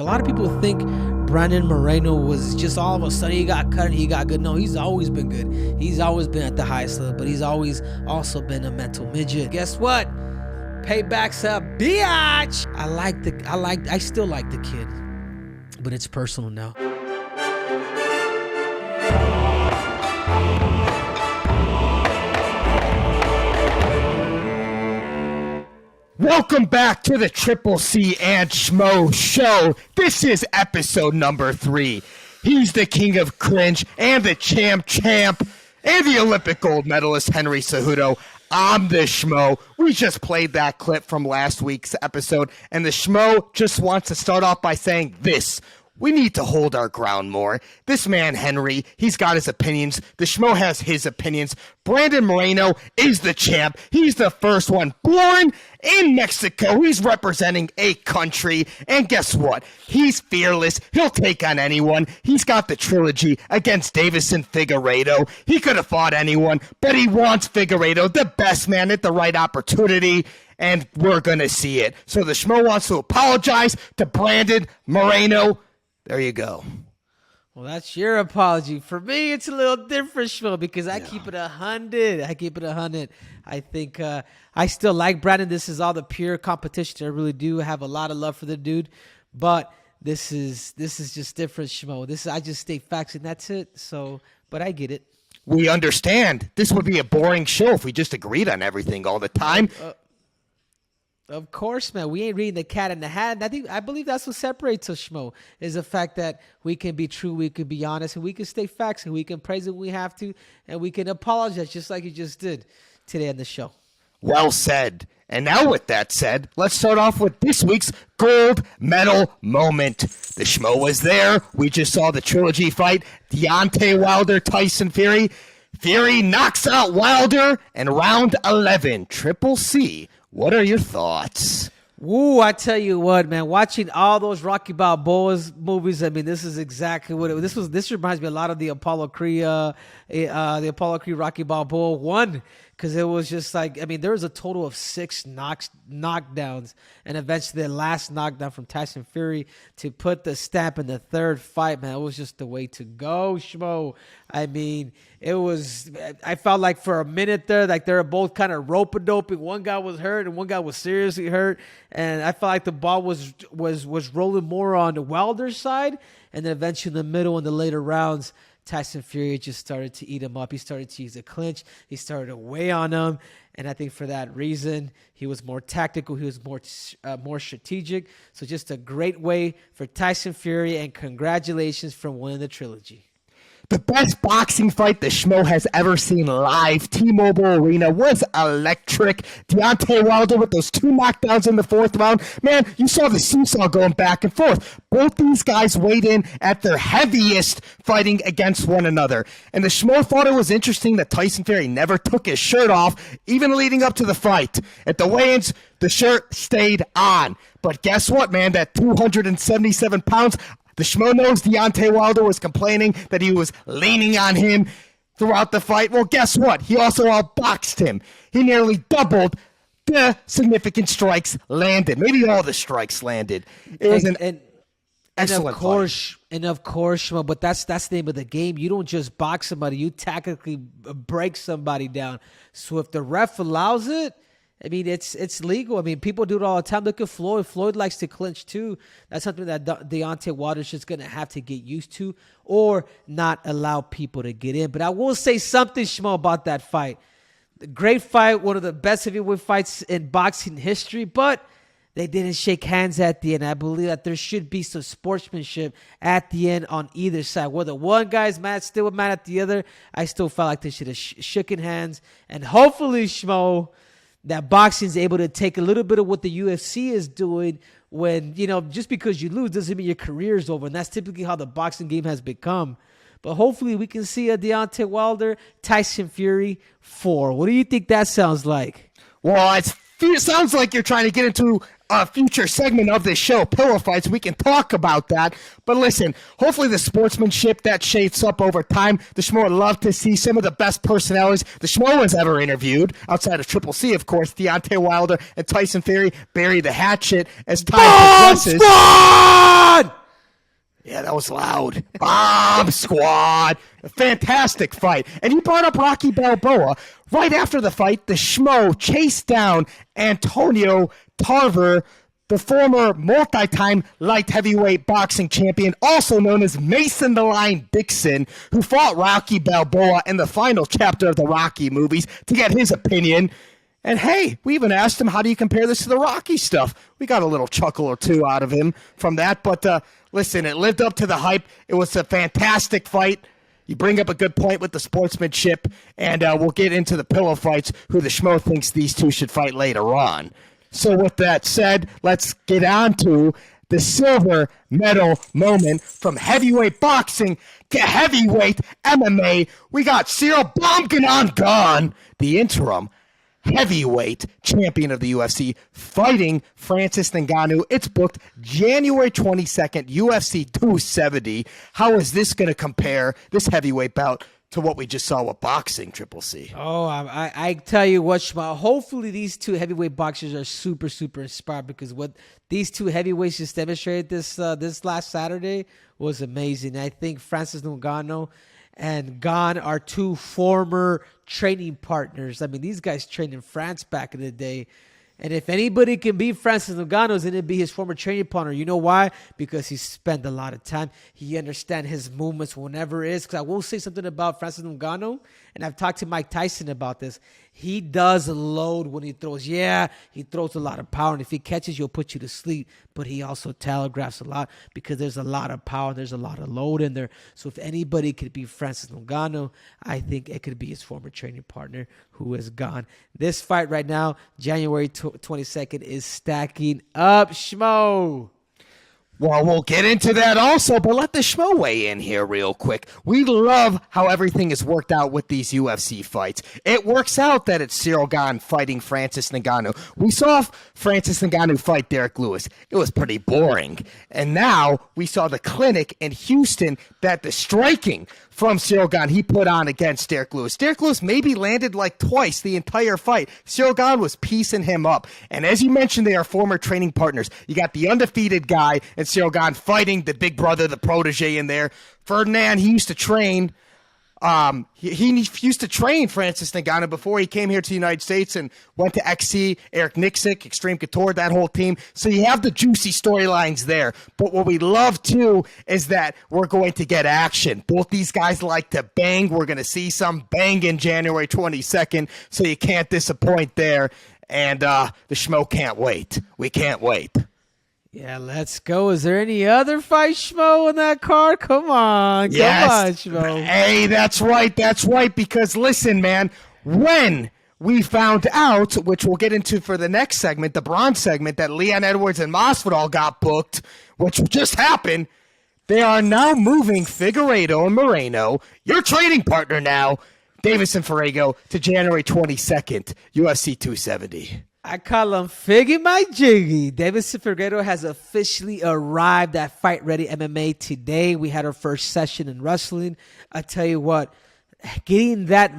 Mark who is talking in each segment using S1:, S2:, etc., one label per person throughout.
S1: Like, a lot of people think Brandon Moreno was just all of a sudden he got cut and he got good. No, he's always been good. He's always been at the highest level, but he's always also been a mental midget. Guess what? Payback's a biatch. I still like the kid, but it's personal now.
S2: Welcome back to the Triple C and Schmo show. This is episode number 3. He's the king of cringe and the champ and the Olympic gold medalist Henry Cejudo. I'm the Schmo. We just played that clip from last week's episode, and the Schmo just wants to start off by saying this. We need to hold our ground more. This man, Henry, he's got his opinions. The Schmo has his opinions. Brandon Moreno is the champ. He's the first one born in Mexico. He's representing a country. And guess what? He's fearless. He'll take on anyone. He's got the trilogy against Deiveson Figueiredo. He could have fought anyone, but he wants Figueiredo, the best man at the right opportunity. And we're going to see it. So the Schmo wants to apologize to Brandon Moreno. There you go.
S1: Well, that's your apology. For me, it's a little different, Schmo, because I keep it 100. I think I still like Brandon. This is all the pure competition. I really do have a lot of love for the dude. But this is just different, Schmo. I just state facts, and that's it. So, but I get it.
S2: We understand. This would be a boring show if we just agreed on everything all the time.
S1: Of course, man. We ain't reading the cat in the hat. And I believe that's what separates us, Schmo, is the fact that we can be true, we can be honest, and we can state facts, and we can praise it when we have to, and we can apologize just like you just did today on the show.
S2: Well said. And now with that said, let's start off with this week's gold medal moment. The Schmo was there. We just saw the trilogy fight. Deontay Wilder, Tyson Fury. Fury knocks out Wilder in round 11. Triple C. What are your thoughts?
S1: Woo, I tell you what, man, watching all those Rocky Balboa's movies, I mean, this is exactly what this reminds me a lot of the Apollo Creed Rocky Balboa 1, because it was just like, I mean, there was a total of 6 knockdowns, and eventually the last knockdown from Tyson Fury to put the stamp in the third fight, man, it was just the way to go, Schmo. I mean, I felt like for a minute there, like they were both kind of rope-a-doping. One guy was hurt and one guy was seriously hurt. And I felt like the ball was rolling more on the Wilder's side. And then eventually in the middle and the later rounds, Tyson Fury just started to eat him up. He started to use a clinch. He started to weigh on him. And I think for that reason, he was more tactical. He was more strategic. So just a great way for Tyson Fury. And congratulations for winning the trilogy.
S2: The best boxing fight the Schmo has ever seen live. T-Mobile Arena was electric. Deontay Wilder with those 2 knockdowns in the 4th round. Man, you saw the seesaw going back and forth. Both these guys weighed in at their heaviest fighting against one another. And the Schmo thought it was interesting that Tyson Fury never took his shirt off, even leading up to the fight. At the weigh-ins, the shirt stayed on. But guess what, man? That 277 pounds... The Schmo knows Deontay Wilder was complaining that he was leaning on him throughout the fight. Well, guess what? He also outboxed him. He nearly doubled the significant strikes landed. Maybe all the strikes landed. It was an excellent fight.
S1: And of course, Schmo, but that's the name of the game. You don't just box somebody. You tactically break somebody down. So if the ref allows it, I mean, it's legal. I mean, people do it all the time. Look at Floyd. Floyd likes to clinch, too. That's something that Deontay Wilder's just going to have to get used to or not allow people to get in. But I will say something, Schmo, about that fight. Great fight, one of the best heavyweight fights in boxing history, but they didn't shake hands at the end. I believe that there should be some sportsmanship at the end on either side. Whether one guy's still mad at the other, I still felt like they should have shaken hands. And hopefully, Schmo, that boxing is able to take a little bit of what the UFC is doing when, just because you lose doesn't mean your career is over. And that's typically how the boxing game has become. But hopefully we can see a Deontay Wilder, Tyson Fury 4. What do you think that sounds like?
S2: Well, it sounds like you're trying to get into a future segment of this show, Pillow Fights. We can talk about that. But listen, hopefully the sportsmanship that shapes up over time. The Schmo would love to see some of the best personalities the Schmo has ever interviewed, outside of Triple C, of course. Deontay Wilder and Tyson Fury bury the hatchet as time progresses. that was loud. Bomb Squad. A fantastic fight. And you brought up Rocky Balboa. Right after the fight, the Schmo chased down Antonio Tarver, the former multi-time light heavyweight boxing champion, also known as Mason the Lion Dixon, who fought Rocky Balboa in the final chapter of the Rocky movies to get his opinion. And hey, we even asked him, how do you compare this to the Rocky stuff? We got a little chuckle or two out of him from that. But listen, it lived up to the hype. It was a fantastic fight. You bring up a good point with the sportsmanship, and we'll get into the pillow fights, who the Schmo thinks these two should fight later on. So with that said, let's get on to the silver medal moment from heavyweight boxing to heavyweight MMA. We got Ciryl Gane, the interim heavyweight champion of the UFC, fighting Francis Ngannou. It's booked January 22nd, UFC 270. How is this going to compare, this heavyweight bout, to what we just saw with boxing, Triple C?
S1: Oh, I tell you what, Shma, hopefully these two heavyweight boxers are super, super inspired, because what these two heavyweights just demonstrated this last Saturday was amazing. I think Francis Ngannou and Gane are two former training partners. I mean, these guys trained in France back in the day. And if anybody can beat Francis Ngannou, then it'd be his former training partner. You know why? Because he spent a lot of time. He understands his movements whenever it is. Because I will say something about Francis Ngannou, and I've talked to Mike Tyson about this. He does load when he throws. Yeah, he throws a lot of power, and if he catches you, he'll put you to sleep. But he also telegraphs a lot, because there's a lot of power, there's a lot of load in there. So if anybody could be Francis Ngannou, I think it could be his former training partner, who is Gane. This fight right now, January 22nd, is stacking up, Schmo.
S2: Well, we'll get into that also, but let the Schmo weigh in here real quick. We love how everything has worked out with these UFC fights. It works out that it's Ciryl Gane fighting Francis Ngannou. We saw Francis Ngannou fight Derek Lewis. It was pretty boring. And now we saw the clinic in Houston, that the striking from Ciryl Gane he put on against Derek Lewis. Derek Lewis maybe landed like twice the entire fight. Ciryl Gane was piecing him up. And as you mentioned, they are former training partners. You got the undefeated guy and Ciryl Gane fighting the big brother, the protege in there. Ferdinand, he used to train. He used to train Francis Ngannou before he came here to the United States and went to XC, Eric Nixick, Extreme Couture, that whole team. So you have the juicy storylines there. But what we love, too, is that we're going to get action. Both these guys like to bang. We're going to see some banging January 22nd, so you can't disappoint there. And the Schmo can't wait. We can't wait.
S1: Yeah, let's go. Is there any other fight, Schmo, in that card? Come on.
S2: Yes.
S1: Come on, Schmo.
S2: Hey, that's right. Because listen, man, when we found out, which we'll get into for the next segment, the bronze segment, that Leon Edwards and Masvidal got booked, which just happened, they are now moving Figueiredo and Moreno, your trading partner now, Deiveson Figueiredo, to January 22nd, UFC 270.
S1: I call him Figgy my Jiggy. Deiveson Figueiredo has officially arrived at Fight Ready MMA today. We had our first session in wrestling. I tell you what, getting that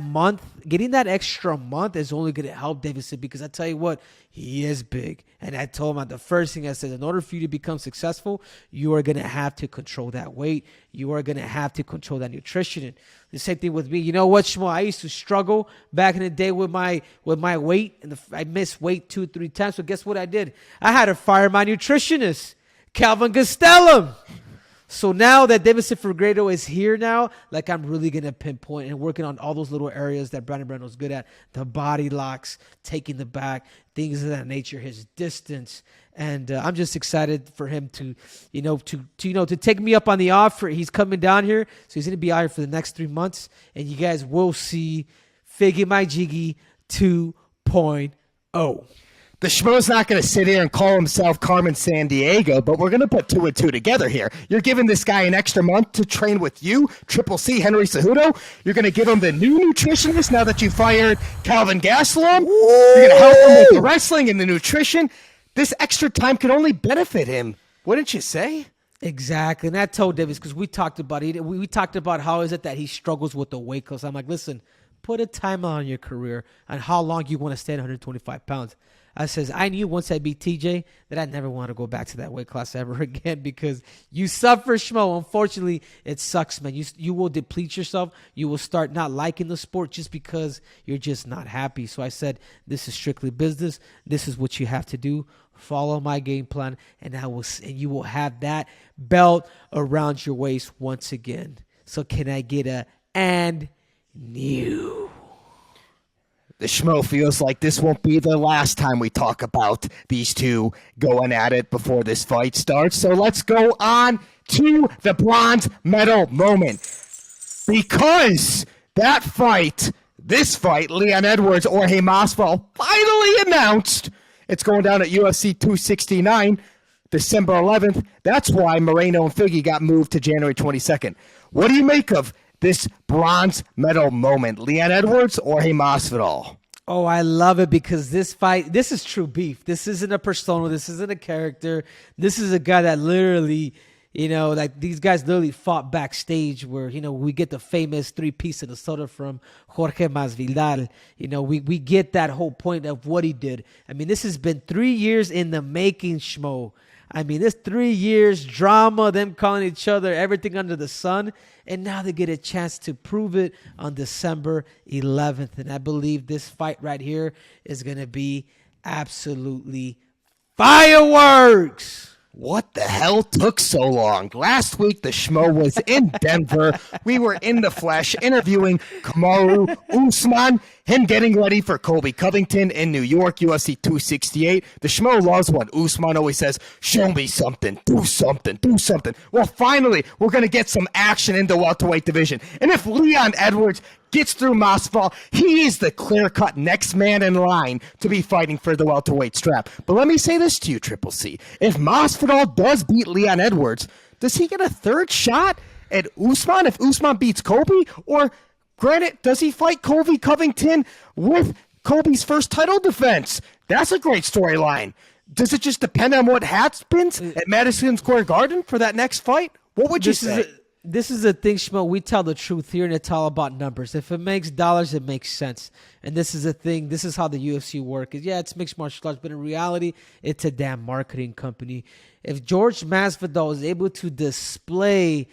S1: extra month is only going to help Deiveson, because I tell you what, he is big. And I told him the first thing I said, in order for you to become successful, you are going to have to control that weight. You are going to have to control that nutrition. And the same thing with me. You know what, Schmo? I used to struggle back in the day with my weight, and I missed weight 2-3 times. So guess what I did? I had to fire my nutritionist, Calvin Gastelum. So now that Deiveson Figueiredo is here now, like, I'm really going to pinpoint and working on all those little areas that Brandon Brandon's good at. The body locks, taking the back, things of that nature, his distance. And I'm just excited for him to take me up on the offer. He's coming down here, so he's going to be out here for the next 3 months. And you guys will see Figgy My Jiggy 2.0.
S2: The Schmo's not going to sit here and call himself Carmen Sandiego, but we're going to put 2 and 2 together here. You're giving this guy an extra month to train with you, Triple C, Henry Cejudo. You're going to give him the new nutritionist now that you fired Calvin Gastelum. You're going to help him with the wrestling and the nutrition. This extra time could only benefit him, wouldn't you say?
S1: Exactly. And I told Davis, because we talked about it. We talked about how is it that he struggles with the weight class. I'm like, listen, put a timeline on your career and how long you want to stay at 125 pounds. I says, I knew once I beat TJ that I never want to go back to that weight class ever again because you suffer, Schmo. Unfortunately, it sucks, man. You will deplete yourself. You will start not liking the sport just because you're just not happy. So I said, this is strictly business. This is what you have to do. Follow my game plan, and you will have that belt around your waist once again. So can I get a and new?
S2: The Schmo feels like this won't be the last time we talk about these two going at it before this fight starts. So let's go on to the bronze medal moment. Because that fight, this fight, Leon Edwards, Jorge Masvidal, finally announced. It's going down at UFC 269, December 11th. That's why Moreno and Figgy got moved to January 22nd. What do you make of this bronze medal moment? Leon Edwards or Jorge Masvidal?
S1: Oh, I love it because this fight, this is true beef. This isn't a persona. This isn't a character. This is a guy that literally, like these guys literally fought backstage where, we get the famous 3-piece of the soda from Jorge Masvidal. We get that whole point of what he did. I mean, this has been 3 years in the making, Schmo. I mean, this 3 years drama, them calling each other everything under the sun, and now they get a chance to prove it on December 11th. And I believe this fight right here is going to be absolutely fireworks.
S2: What the hell took so long? Last week, the Schmo was in Denver. We were in the flesh interviewing Kamaru Usman, him getting ready for Colby Covington in New York, UFC 268. The Schmo loves what Usman always says, show me something, do something, do something. Well, finally, we're going to get some action in the welterweight division. And if Leon Edwards gets through Masvidal, he is the clear-cut next man in line to be fighting for the welterweight strap. But let me say this to you, Triple C. If Masvidal does beat Leon Edwards, does he get a third shot at Usman if Usman beats Colby? Or, granted, does he fight Colby Covington with Colby's first title defense? That's a great storyline. Does it just depend on what happens at Madison Square Garden for that next fight? What would you say?
S1: This is the thing, Schmo. We tell the truth here, and it's all about numbers. If it makes dollars, it makes sense. And this is the thing. This is how the UFC works. Yeah, it's mixed martial arts, but in reality, it's a damn marketing company. If George Masvidal is able to display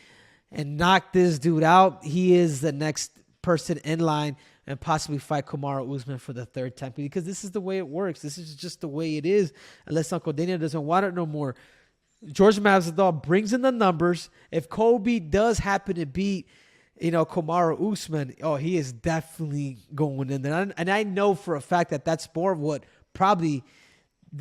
S1: and knock this dude out, he is the next person in line and possibly fight Kamaru Usman for the third time. Because this is the way it works. This is just the way it is. Unless Uncle Dana doesn't want it no more. George Masvidal brings in the numbers. If Colby does happen to beat, Kamaru Usman, he is definitely going in there. And I know for a fact that that's more of what probably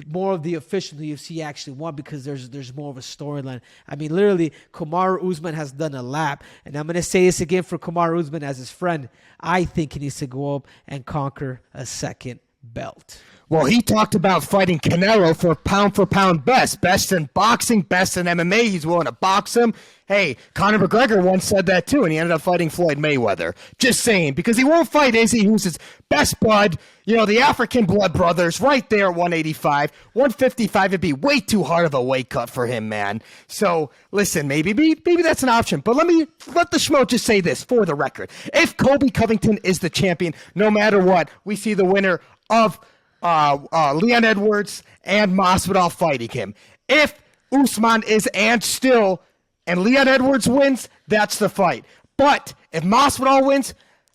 S1: more of the official UFC actually want because there's more of a storyline. I mean, literally, Kamaru Usman has done a lap. And I'm going to say this again for Kamaru Usman as his friend. I think he needs to go up and conquer a second belt.
S2: Well, he talked about fighting Canelo for pound best. Best in boxing, best in MMA. He's willing to box him. Hey, Conor McGregor once said that too, and he ended up fighting Floyd Mayweather. Just saying, because he won't fight Izzy, who's his best bud. The African blood brothers right there at 185. 155 would be way too hard of a weight cut for him, man. So, listen, maybe that's an option. But let the Schmo just say this for the record. If Colby Covington is the champion, no matter what, we see the winner of Leon Edwards and Masvidal fighting him. If Usman is and Leon Edwards wins, that's the fight. But if Masvidal wins,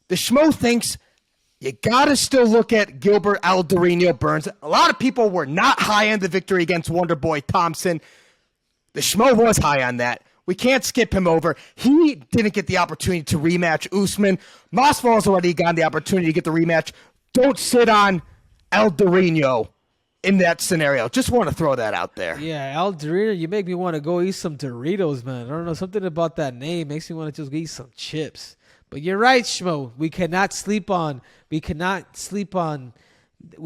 S2: the Schmo thinks you gotta still look at Gilbert Alderino Burns. A lot of people were not high on the victory against Wonderboy Thompson. The Schmo was high on that. We can't skip him over. He didn't get the opportunity to rematch Usman. Masvidal's already gotten the opportunity to get the rematch. Don't sit on Alderino in that scenario. Just want to throw that out there.
S1: Yeah, Alderino, you make me want to go eat some Doritos, man. I don't know, something about that name makes me want to just eat some chips. But you're right, Schmo. We cannot sleep on with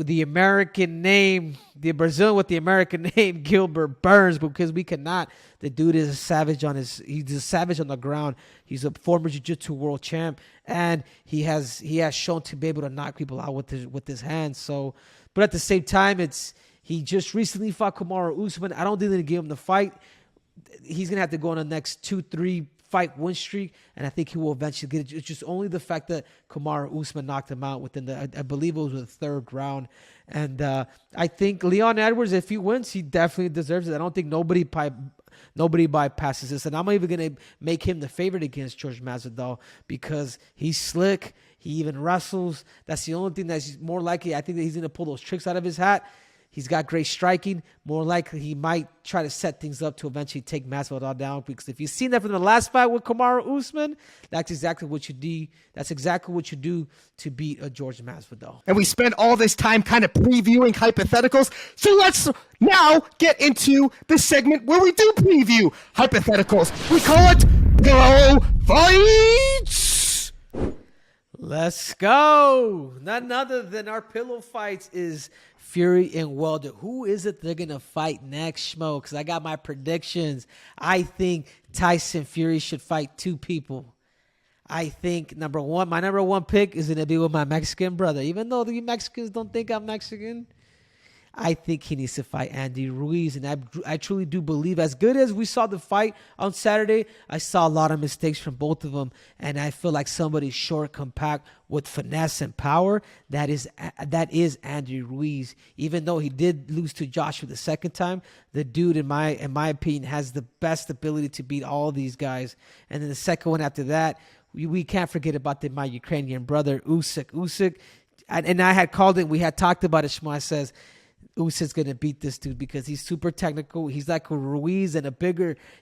S1: the American name, the Brazilian with the American name, Gilbert Burns, because we cannot. The dude is a savage he's a savage on the ground. He's a former jiu-jitsu world champ, and he has shown to be able to knock people out with his hands. So, but at the same time, he just recently fought Kamaru Usman. I don't think they're gonna give him the fight. He's gonna have to go in the next 2, 3 5-fight win streak, and I think he will eventually get it. It's just only the fact that Kamaru Usman knocked him out within I believe it was the third round. And I think Leon Edwards, if he wins, he definitely deserves it. I don't think nobody bypasses this. And I'm even going to make him the favorite against Jorge Masvidal because he's slick. He even wrestles. That's the only thing that's more likely. I think that he's going to pull those tricks out of his hat. He's got great striking. More likely, he might try to set things up to eventually take Masvidal down. Because if you've seen that from the last fight with Kamaru Usman, that's exactly what you do. That's exactly what you do to beat a Jorge Masvidal.
S2: And we spent all this time kind of previewing hypotheticals. So let's now get into the segment where we do preview hypotheticals. We call it Pillow Fights.
S1: Let's go. None other than our pillow fights is Fury and Wilder. Who is it they're going to fight next, Schmo? Because I got my predictions. I think Tyson Fury should fight two people. I think my number one pick is going to be with my Mexican brother. Even though the Mexicans don't think I'm Mexican, I think he needs to fight Andy Ruiz. And I truly do believe, as good as we saw the fight on Saturday, I saw a lot of mistakes from both of them. And I feel like somebody short, compact, with finesse and power, that is Andy Ruiz. Even though he did lose to Joshua the second time, the dude, in my opinion, has the best ability to beat all these guys. And then the second one after that, we can't forget about my Ukrainian brother, Usyk. And I had called it, we had talked about it, Schmo. I says, Usyk's going to beat this dude because he's super technical. He's like a Ruiz and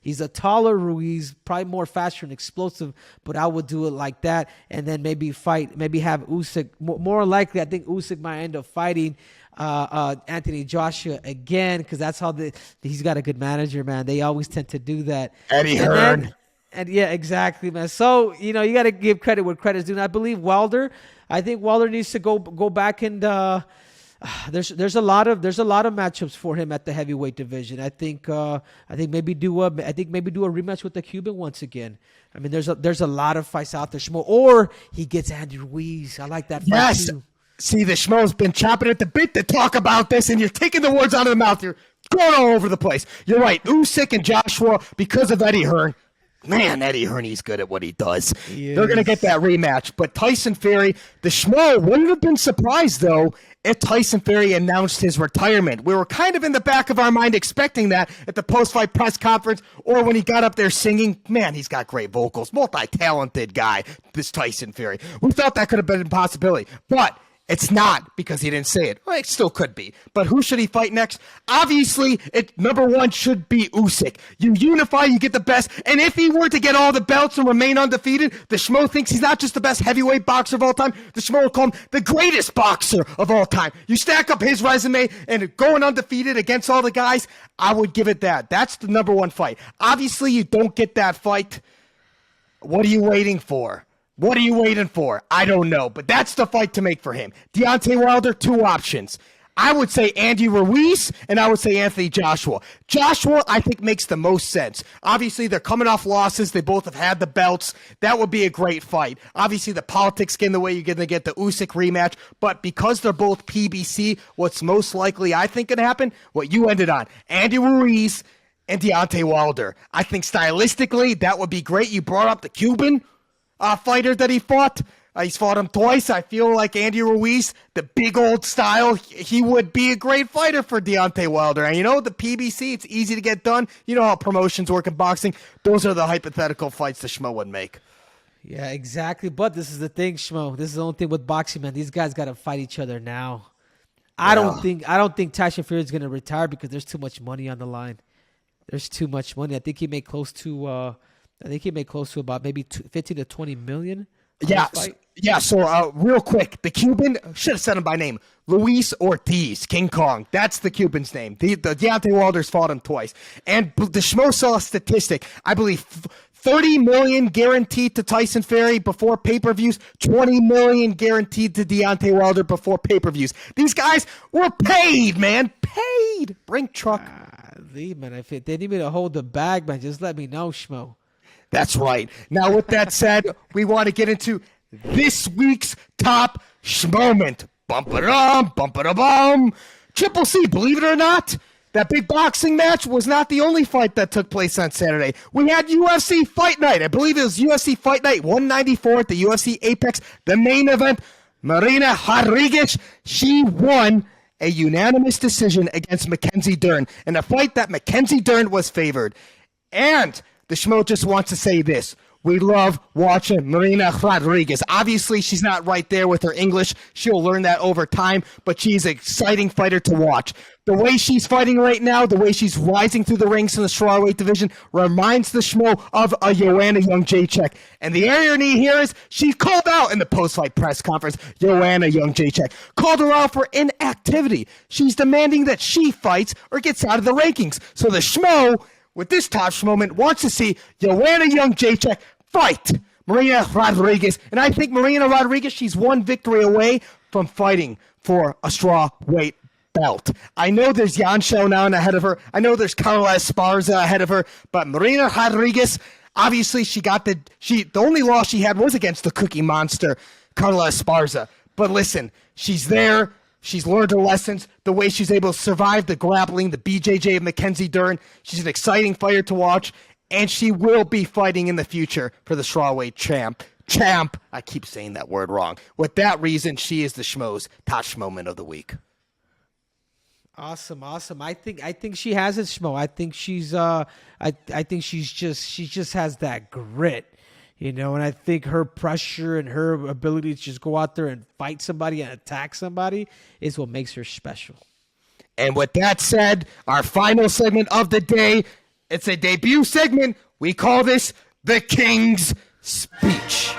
S1: he's a taller Ruiz, probably more faster and explosive, but I would do it like that and then maybe have Usyk. More likely, I think Usyk might end up fighting Anthony Joshua again because that's how he's got a good manager, man. They always tend to do that.
S2: Eddie Hearn.
S1: And yeah, exactly, man. So, you got to give credit where credit's due. And I believe Wilder, I think Wilder needs to go back and there's a lot of matchups for him at the heavyweight division. I think maybe do a rematch with the Cuban once again. I mean, there's a lot of fights out there, Schmo. Or he gets Andy Ruiz. I like that fight
S2: yes.
S1: too.
S2: See, the Schmo's been chopping at the bit to talk about this, and you're taking the words out of the mouth. You're going all over the place. You're right. Usyk and Joshua, because of Eddie Hearn. Man, Eddie Hearn, he's good at what he does.
S1: Yes.
S2: They're going to get that rematch. But Tyson Fury, the Schmo wouldn't have been surprised, though, if Tyson Fury announced his retirement. We were kind of in the back of our mind expecting that at the post-fight press conference or when he got up there singing. Man, he's got great vocals. Multi-talented guy, this Tyson Fury. We thought that could have been a possibility. But it's not because he didn't say it. Well, it still could be. But who should he fight next? Obviously, number one should be Usyk. You unify, you get the best. And if he were to get all the belts and remain undefeated, the Schmo thinks he's not just the best heavyweight boxer of all time. The Schmo will call him the greatest boxer of all time. You stack up his resume and going undefeated against all the guys, I would give it that. That's the number one fight. Obviously, you don't get that fight. What are you waiting for? What are you waiting for? I don't know, but that's the fight to make for him. Deontay Wilder, two options. I would say Andy Ruiz, and I would say Anthony Joshua. Joshua, I think, makes the most sense. Obviously, they're coming off losses. They both have had the belts. That would be a great fight. Obviously, the politics get in the way. You're going to get the Usyk rematch. But because they're both PBC, what's most likely, I think, going to happen, what you ended on, Andy Ruiz and Deontay Wilder. I think stylistically, that would be great. You brought up the Cuban fighter that he fought. He's fought him twice. I feel like Andy Ruiz, the big old style, he would be a great fighter for Deontay Wilder. And the PBC, it's easy to get done. You know how promotions work in boxing. Those are the hypothetical fights the Schmo would make.
S1: Yeah, exactly. But this is the thing, Schmo. This is the only thing with boxing, man. These guys got to fight each other now. I don't think Tyson Fury is going to retire because there's too much money on the line. There's too much money. I think he made close to about maybe 15 to 20 million.
S2: Yeah. So real quick, the Cuban, should have said him by name, Luis Ortiz, King Kong. That's the Cuban's name. The Deontay Wilder's fought him twice. And the Schmo saw a statistic. I believe 30 million guaranteed to Tyson Fury before pay-per-views, 20 million guaranteed to Deontay Wilder before pay-per-views. These guys were paid, man. Paid. Bring truck.
S1: Man, if they need me to hold the bag, man, just let me know, Schmo.
S2: That's right. Now, with that said, we want to get into this week's top Schmoment. Bum-ba-dum, bum-ba-da-bum. Triple C, believe it or not, That big boxing match was not the only fight that took place on Saturday. We had UFC Fight Night. I believe it was UFC Fight Night 194 at the UFC Apex, the main event. Marina Rodriguez, she won a unanimous decision against Mackenzie Dern in a fight that Mackenzie Dern was favored. And the Schmo just wants to say this. We love watching Marina Rodriguez. Obviously, she's not right there with her English. She'll learn that over time, but she's an exciting fighter to watch. The way she's fighting right now, the way she's rising through the ranks in the strawweight division, reminds the Schmo of a Joanna Jędrzejczyk. And the irony here is she called out in the post-fight press conference, Joanna Jędrzejczyk, called her out for inactivity. She's demanding that she fights or gets out of the rankings. So the Schmo, with this touch moment, wants to see Joanna Jędrzejczyk fight Marina Rodriguez. And I think Marina Rodriguez, she's one victory away from fighting for a strawweight belt. I know there's Jan Schellnown ahead of her. I know there's Carla Esparza ahead of her. But Marina Rodriguez, obviously the only loss she had was against the Cookie Monster, Carla Esparza. But listen, she's there. She's learned her lessons, the way she's able to survive the grappling, the BJJ of Mackenzie Dern. She's an exciting fighter to watch, and she will be fighting in the future for the strawweight champ. I keep saying that word wrong. With that reason, she is the Schmo's touch moment of the week.
S1: Awesome. I think she has it, Schmo. I think she just has that grit. And I think her pressure and her ability to just go out there and fight somebody and attack somebody is what makes her special.
S2: And with that said, our final segment of the day, it's a debut segment. We call this The King's Speech.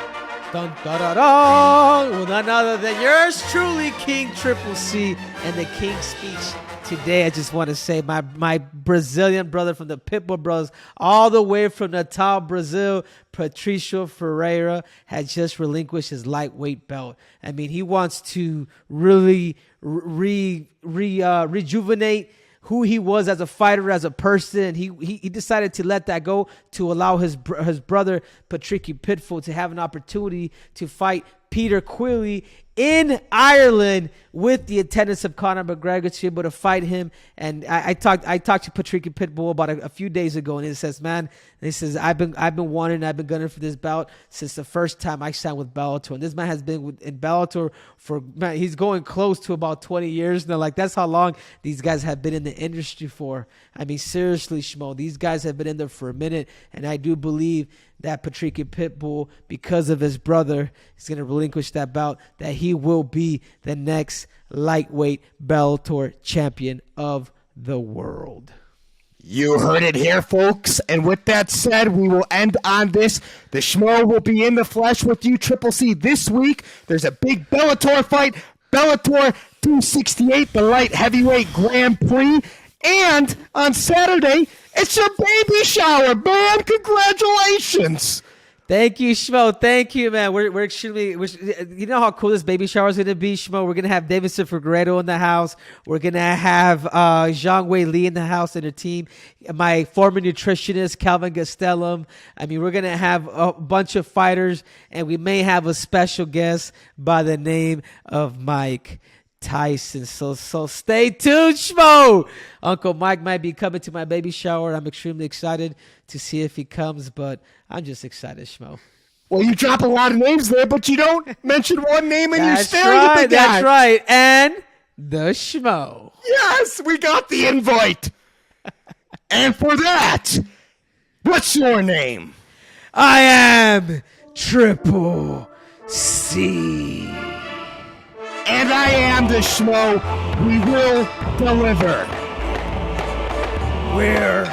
S1: Dun, dun, dun, dun. Well, none other than yours truly, King Triple C, and the King's Speech. Today, I just want to say my Brazilian brother from the Pitbull Brothers, all the way from Natal, Brazil, Patricio Ferreira, had just relinquished his lightweight belt. I mean, he wants to really rejuvenate who he was as a fighter, as a person. He decided to let that go to allow his brother, Patricky Pitbull, to have an opportunity to fight Peter Quilley in Ireland with the attendance of Conor McGregor, to be able to fight him. And I talked to Patricky Pitbull about a few days ago, and he says, man, I've been gunning for this bout since the first time I signed with Bellator. And this man has been in Bellator for, man, he's going close to about 20 years now. Like, that's how long these guys have been in the industry for. I mean, seriously, Schmo, these guys have been in there for a minute, and I do believe that Patricky Pitbull, because of his brother, is going to relinquish that bout, that he will be the next lightweight Bellator champion of the world.
S2: You heard it here, folks. And with that said, we will end on this. The Schmo will be in the flesh with you, Triple C, this week. There's a big Bellator fight, Bellator 268, the light heavyweight Grand Prix. And on Saturday, it's your baby shower, man. Congratulations.
S1: Thank you, Schmo. Thank you, man. We're extremely, you know how cool this baby shower is going to be, Schmo? We're going to have Deiveson Figueiredo in the house. We're going to have Zhang Wei Li in the house and her team. My former nutritionist, Calvin Gastelum. I mean, we're going to have a bunch of fighters, and we may have a special guest by the name of Mike Tyson. So stay tuned, Schmo. Uncle Mike might be coming to my baby shower. I'm extremely excited to see if he comes, but I'm just excited, Schmo.
S2: Well, you drop a lot of names there, but you don't mention one name and you're staring
S1: right,
S2: at the guy.
S1: That's right. And the Schmo.
S2: Yes, we got the invite. And for that, what's your name?
S1: I am Triple C.
S2: And I am the Schmo. We will deliver.
S1: We're